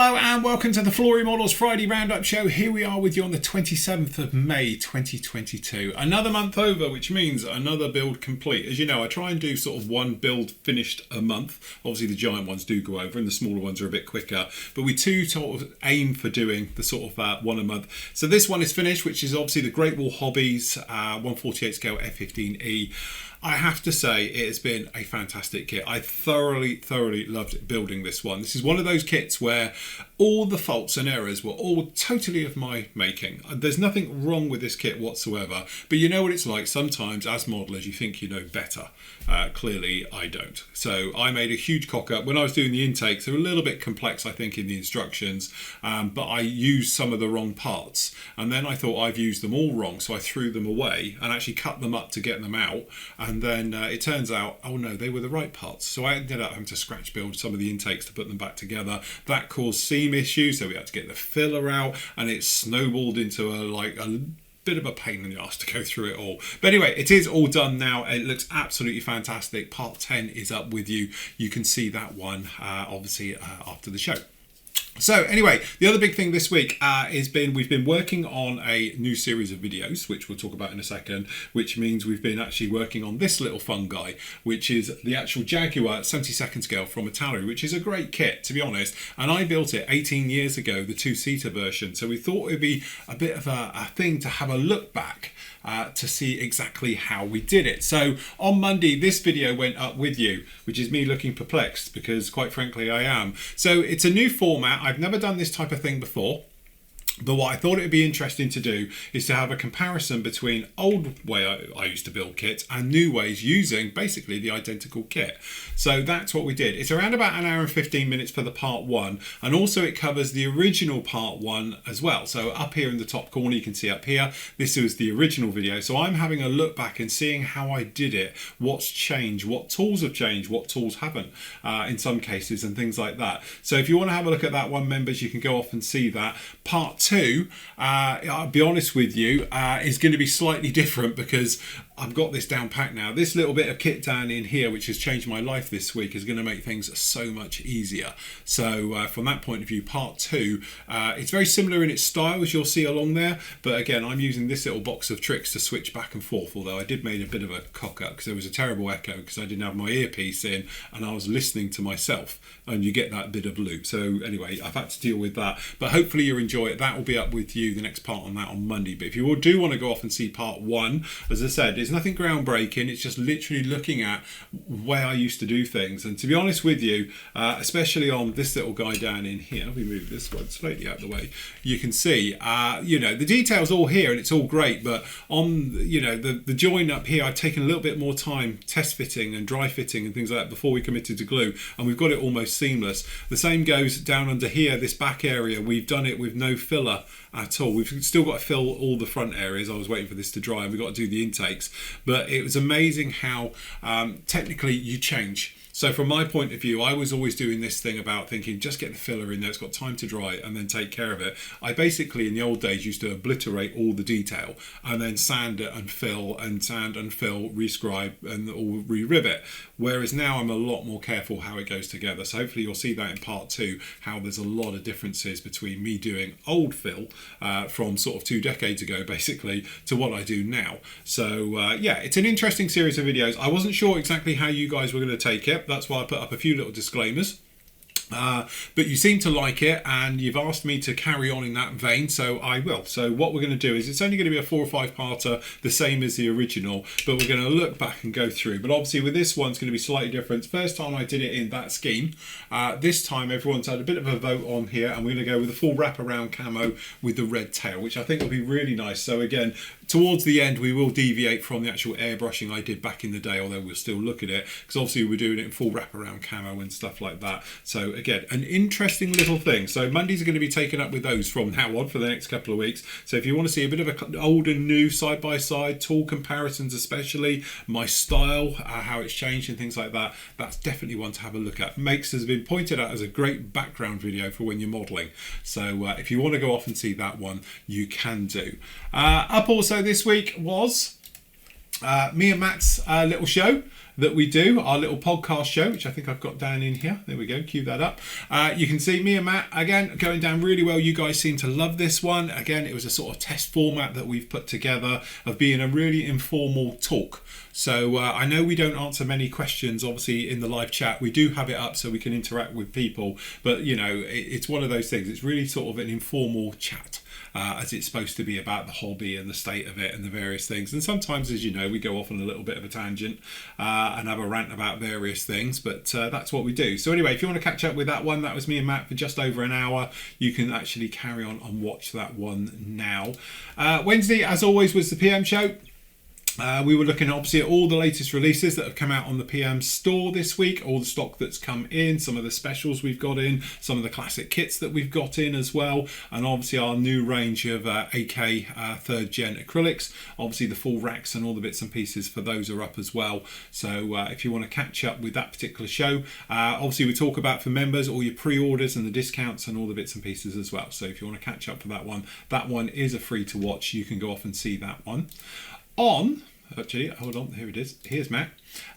Hello and welcome to the Flory Models Friday Roundup Show. Here we are with you on the 27th of May 2022. Another month over, which means another build complete. As you know, I try and do sort of one build finished a month. Obviously the giant ones do go over and the smaller ones are a bit quicker. But we too sort of aim for doing the sort of one a month. So this one is finished, which is obviously the Great Wall Hobbies 148 scale F15E. I have to say it has been a fantastic kit. I thoroughly loved building this one. This is one of those kits where all the faults and errors were all totally of my making. There's nothing wrong with this kit whatsoever, but you know what it's like sometimes as modelers you think you know better. Clearly I don't. So I made a huge cock up. When I was doing the intakes, they were a little bit complex I think in the instructions, but I used some of the wrong parts and then I thought I've used them all wrong, so I threw them away and actually cut them up to get them out. And then it turns out, oh no, they were the right parts. So I ended up having to scratch build some of the intakes to put them back together. That caused seam issues, so we had to get the filler out, and it snowballed into a bit of a pain in the arse to go through it all. But anyway, it is all done now. It looks absolutely fantastic. Part 10 is up with you. You can see that one obviously after the show. So anyway, the other big thing this week we've been working on a new series of videos, which we'll talk about in a second, which means we've been actually working on this little fun guy, which is the actual Jaguar 72nd scale from Italy, which is a great kit, to be honest. And I built it 18 years ago, the two-seater version. So we thought it'd be a bit of a thing to have a look back to see exactly how we did it. So on Monday, this video went up with you, which is me looking perplexed because quite frankly I am. So it's a new format. I've never done this type of thing before. But what I thought it would be interesting to do is to have a comparison between old way I used to build kits and new ways using basically the identical kit. So that's what we did. It's around about an hour and 15 minutes for the part one, and also it covers the original part one as well. So up here in the top corner you can see up here, this was the original video. So I'm having a look back and seeing how I did it, what's changed, what tools have changed, what tools haven't in some cases and things like that. So if you want to have a look at that one, members, you can go off and see that. Part two, I'll be honest with you, is going to be slightly different because I've got this down pat now. This little bit of kit down in here, which has changed my life this week, is going to make things so much easier. So from that point of view, part two, it's very similar in its style as you'll see along there. But again, I'm using this little box of tricks to switch back and forth, although I did make a bit of a cock up because there was a terrible echo because I didn't have my earpiece in and I was listening to myself, and you get that bit of loop. So anyway, I've had to deal with that, but hopefully you'll enjoy it. That will be up with you, the next part on that on Monday. But if you do want to go off and see part one, as I said, it's nothing groundbreaking. It's just literally looking at where I used to do things. And to be honest with you, especially on this little guy down in here, we move this one slightly out of the way, you can see, you know, the details all here and it's all great, but on, you know, the join up here, I've taken a little bit more time test fitting and dry fitting and things like that before we committed to glue, and we've got it almost seamless. The same goes down under here, this back area. We've done it with no filler at all. We've still got to fill all the front areas. I was waiting for this to dry and we've got to do the intakes, but it was amazing how technically you change. So from my point of view, I was always doing this thing about thinking, just get the filler in there, it's got time to dry and then take care of it. I basically, in the old days, used to obliterate all the detail and then sand it and fill and sand and fill, rescribe and all re-rivet. Whereas now I'm a lot more careful how it goes together. So hopefully you'll see that in part two, how there's a lot of differences between me doing old fill from sort of 2 decades ago, basically, to what I do now. So yeah, it's an interesting series of videos. I wasn't sure exactly how you guys were going to take it. That's why I put up a few little disclaimers. But you seem to like it and you've asked me to carry on in that vein, so I will. So what we're going to do is, it's only going to be a 4 or 5 parter, the same as the original, but we're going to look back and go through. But obviously with this one, it's going to be slightly different. First time I did it in that scheme. This time everyone's had a bit of a vote on here, and we're going to go with the full wraparound camo with the red tail, which I think will be really nice. So again, towards the end we will deviate from the actual airbrushing I did back in the day, although we'll still look at it because obviously we're doing it in full wraparound camo and stuff like that. So again, an interesting little thing. So Mondays are going to be taken up with those from now on for the next couple of weeks. So if you want to see a bit of an old and new side by side, tool comparisons especially, my style, how it's changed and things like that, that's definitely one to have a look at. Makes has been pointed out as a great background video for when you're modelling. So if you want to go off and see that one, you can do. Up also this week was Me and Matt's little show that we do, our little podcast show, which I think I've got down in here. There we go, cue that up. You can see me and Matt, again, going down really well. You guys seem to love this one. Again, it was a sort of test format that we've put together of being a really informal talk. So I know we don't answer many questions, obviously, in the live chat. We do have it up so we can interact with people. But, you know, it's one of those things. It's really sort of an informal chat. As it's supposed to be about the hobby and the state of it and the various things. And sometimes, as you know, we go off on a little bit of a tangent and have a rant about various things, but that's what we do. So anyway, if you want to catch up with that one, that was me and Matt for just over an hour. You can actually carry on and watch that one now. Wednesday, as always, was the PM show. We were looking obviously at all the latest releases that have come out on the PM store this week, all the stock that's come in, some of the specials we've got in, some of the classic kits that we've got in as well, and obviously our new range of AK 3rd gen acrylics. Obviously the full racks and all the bits and pieces for those are up as well. So if you want to catch up with that particular show, obviously we talk about for members all your pre-orders and the discounts and all the bits and pieces as well. So if you want to catch up for that one is a free to watch. You can go off and see that one. Actually, hold on, here it is. Here's Matt.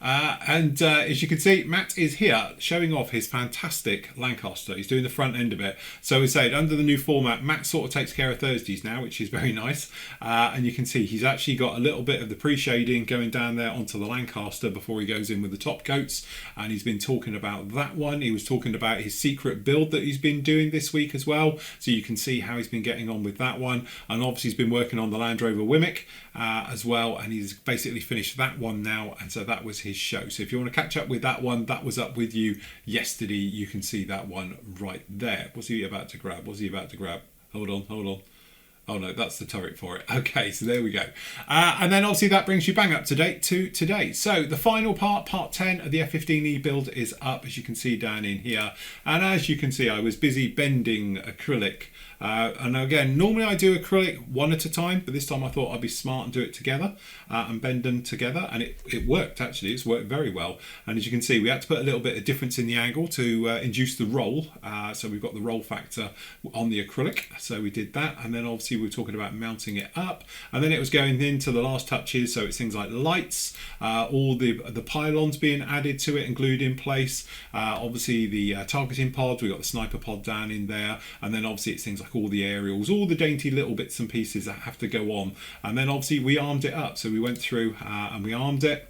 As you can see, Matt is here showing off his fantastic Lancaster. He's doing the front end of it. So we said under the new format, Matt sort of takes care of Thursdays now, which is very nice. And you can see he's actually got a little bit of the pre-shading going down there onto the Lancaster before he goes in with the top coats. And he's been talking about that one. He was talking about his secret build that he's been doing this week as well. So you can see how he's been getting on with that one. And obviously he's been working on the Land Rover Wimick as well. And he's basically finished that one now. And so that was his show. So if you want to catch up with that one, that was up with you yesterday. You can see that one right there. What's he about to grab? Hold on. Oh no, that's the turret for it. Okay, so there we go. And then obviously that brings you bang up to date to today. So the final part 10 of the F15E build is up, as you can see down in here. And as you can see, I was busy bending acrylic. And again, normally I do acrylic one at a time, but this time I thought I'd be smart and do it together and bend them together. And it worked, actually. It's worked very well. And as you can see, we had to put a little bit of difference in the angle to induce the roll. So we've got the roll factor on the acrylic. So we did that. And then obviously we were talking about mounting it up. And then it was going into the last touches. So it's things like lights, all the pylons being added to it and glued in place. Obviously the targeting pods, we've got the sniper pod down in there. And then obviously it's things like all the aerials, all the dainty little bits and pieces that have to go on. And then obviously we armed it up. So we went through and we armed it.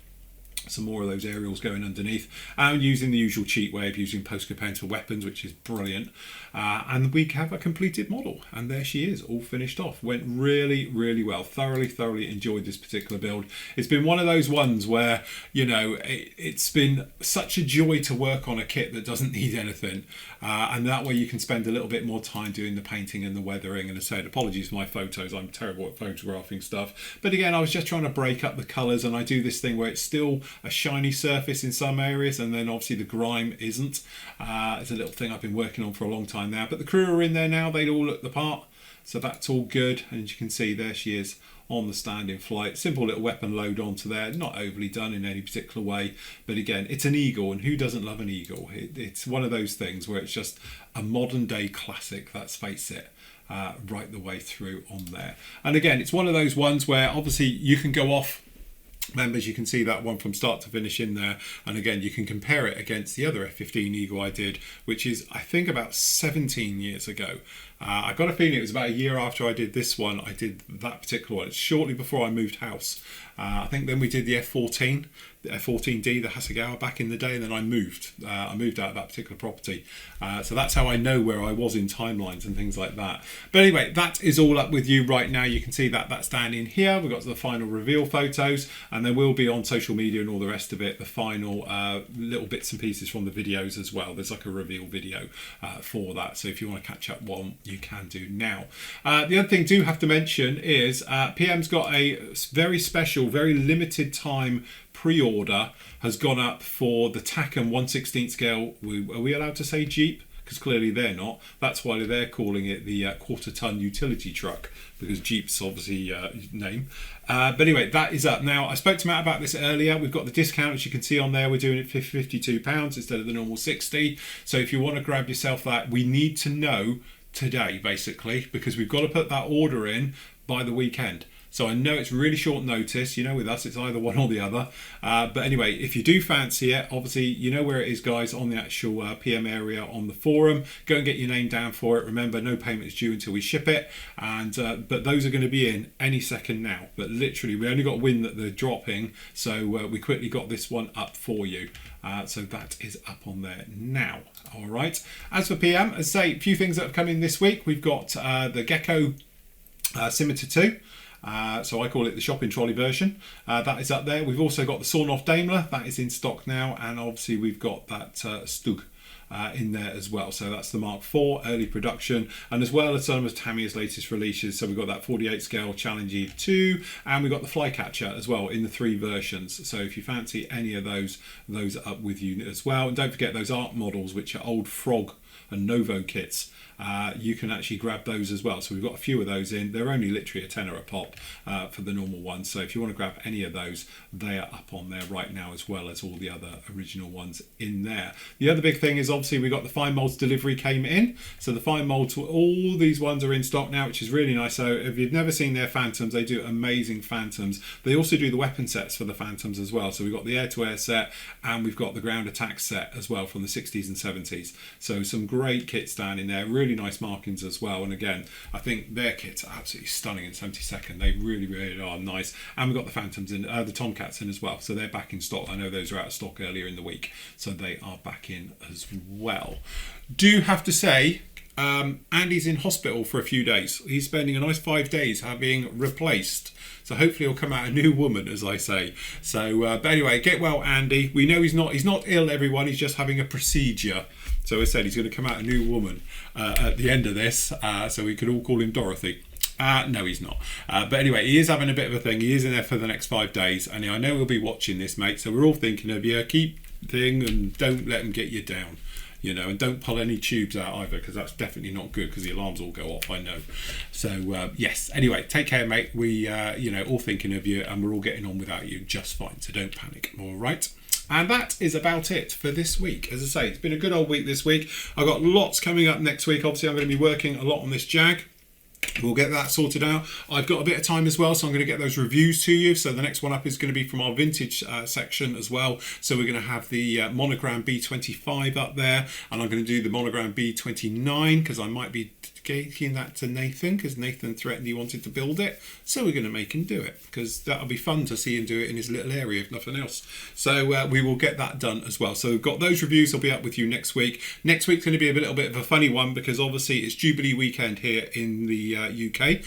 Some more of those aerials going underneath, and using the usual cheat way of using post pens for weapons, which is brilliant. And we have a completed model, and there she is, all finished off. Went really, really well. Thoroughly enjoyed this particular build. It's been one of those ones where, you know, it's been such a joy to work on a kit that doesn't need anything, and that way you can spend a little bit more time doing the painting and the weathering. And as I said, apologies for my photos, I'm terrible at photographing stuff, but again, I was just trying to break up the colours, and I do this thing where it's still a shiny surface in some areas, and then obviously the grime isn't. It's a little thing I've been working on for a long time now, but the crew are in there now. They all look the part, so that's all good. And as you can see, there she is on the stand in flight. Simple little weapon load onto there, not overly done in any particular way, but again, it's an Eagle, and who doesn't love an Eagle? It's one of those things where it's just a modern day classic, let's face it. Right the way through on there. And again, it's one of those ones where obviously you can go off. Members, you can see that one from start to finish in there, and again you can compare it against the other F15 Eagle I did, which is I think about 17 years ago. I got a feeling it was about a year after I did this one. I did that particular one. It's shortly before I moved house. I think then we did the F14, the F14D, the Hasegawa back in the day, and then I moved. I moved out of that particular property. So that's how I know where I was in timelines and things like that. But anyway, that is all up with you right now. You can see that that's down in here. We've got the final reveal photos, and there will be on social media and all the rest of it, the final little bits and pieces from the videos as well. There's like a reveal video for that. So if you want to catch up one, you can do now. The other thing I do have to mention is PM's got a very special, very limited time pre-order has gone up for the Takom 1/16 scale. Are we allowed to say Jeep? Because clearly they're not. That's why they're calling it the quarter-ton utility truck, because Jeep's obviously name. But anyway, that is up. Now, I spoke to Matt about this earlier. We've got the discount, as you can see on there. We're doing it for £52 instead of the normal 60. So if you want to grab yourself that, we need to know today, basically, because we've got to put that order in by the weekend. So I know it's really short notice. You know, with us, it's either one or the other. But anyway, if you do fancy it, obviously, you know where it is, guys, on the actual PM area on the forum. Go and get your name down for it. Remember, no payment is due until we ship it. And but those are going to be in any second now. But literally, we only got wind that they're dropping. So we quickly got this one up for you. So that is up on there now. All right. As for PM, as I say, a few things that have come in this week. We've got the Gecko Scimitar 2. So I call it the shopping trolley version. That is up there. We've also got the Sawn-Off Daimler. That is in stock now. And obviously we've got that Stug in there as well. So that's the Mark IV early production, and as well as some of Tamiya's latest releases. So we've got that 48 scale Challenge 2, and we've got the Flycatcher as well in the 3 versions. So if you fancy any of those are up with you as well. And don't forget those art models, which are old Frog and Novo kits. You can actually grab those as well. So we've got a few of those in. They're only literally a tenner a pop for the normal ones. So if you want to grab any of those, they are up on there right now, as well as all the other original ones in there. The other big thing is obviously we got the fine molds delivery came in. So the fine molds, all these ones are in stock now, which is really nice. So if you've never seen their Phantoms, they do amazing Phantoms. They also do the weapon sets for the Phantoms as well. So we've got the air-to-air set, and we've got the ground attack set as well from the 60s and 70s. So some great kits down in there. Really nice markings as well. And again, I think their kits are absolutely stunning in 72nd. They really are nice. And we've got the Phantoms in, the Tomcats in as well. So they're back in stock. I know those were out of stock earlier in the week. So they are back in as well. Do have to say, Andy's in hospital for a few days. He's spending a nice 5 days having replaced. So hopefully he'll come out a new woman, as I say. So, but anyway, get well, Andy. We know he's not ill, everyone. He's just having a procedure. So as I said, he's going to come out a new woman at the end of this. So we could all call him Dorothy. No, he's not. But anyway, he is having a bit of a thing. He is in there for the next 5 days. And I know he'll be watching this, mate. So we're all thinking of you. Keep thing and don't let him get you down. You know, and don't pull any tubes out either, because that's definitely not good, because the alarms all go off, I know. So yes, anyway, take care, mate. We all thinking of you, and we're all getting on without you just fine, so don't panic. All right. And that is about it for this week. As I say, it's been a good old week this week. I've got lots coming up next week. Obviously, I'm going to be working a lot on this Jag. We'll get that sorted out. I've got a bit of time as well, so I'm going to get those reviews to you. So the next one up is going to be from our vintage section as well. So we're going to have the Monogram B25 up there, and I'm going to do the Monogram B29, because I might be taking that to Nathan, because Nathan threatened he wanted to build it. So we're going to make him do it, because that'll be fun to see him do it in his little area, if nothing else. So we will get that done as well. So we've got those reviews. I'll be up with you next week. Next week's going to be a little bit of a funny one, because obviously it's Jubilee weekend here in the UK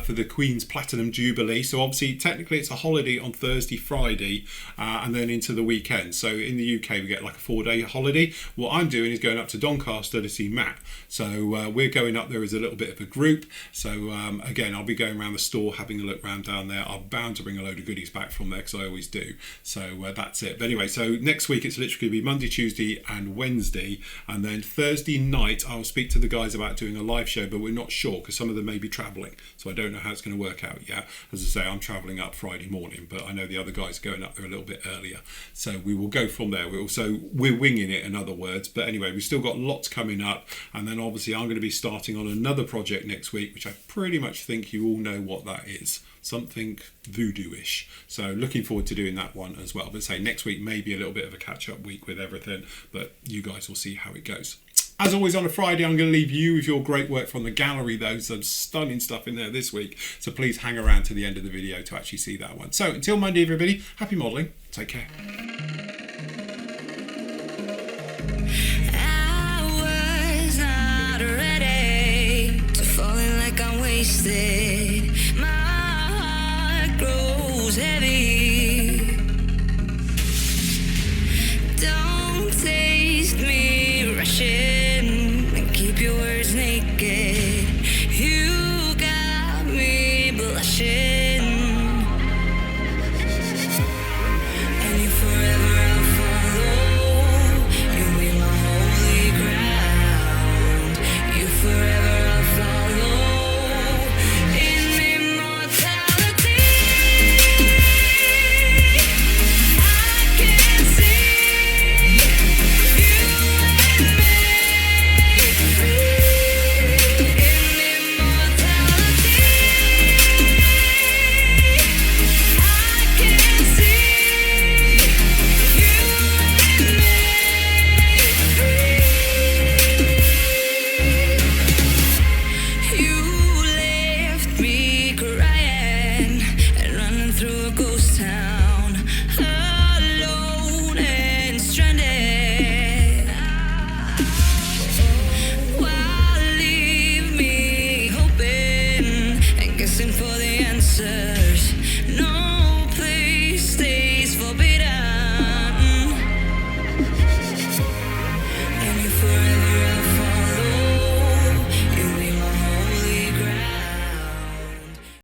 for the Queen's Platinum Jubilee. So obviously technically it's a holiday on Thursday, Friday, and then into the weekend. So in the UK we get like a 4-day holiday. What I'm doing is going up to Doncaster to see Matt. So we're going up there as a little bit of a group. So again, I'll be going around the store, having a look around down there. I'm bound to bring a load of goodies back from there, because I always do. So that's it. But anyway, so next week it's literally going to be Monday, Tuesday and Wednesday, and then Thursday night I'll speak to the guys about doing a live show, but we're not sure, because some of them may be travelling, so I don't know how it's going to work out yet. As I say, I'm travelling up Friday morning, but I know the other guys are going up there a little bit earlier, so we will go from there. We're winging it, in other words. But anyway, we've still got lots coming up, and then obviously I'm going to be starting on another project next week, which I pretty much think you all know what that is. Something voodoo-ish. So looking forward to doing that one as well. But say next week may be a little bit of a catch-up week with everything, but you guys will see how it goes. As always on a Friday, I'm going to leave you with your great work from the gallery, though. Some stunning stuff in there this week. So please hang around to the end of the video to actually see that one. So until Monday, everybody, happy modelling. Take care. I was not ready to falling like I'm wasted. My heart grows heavy.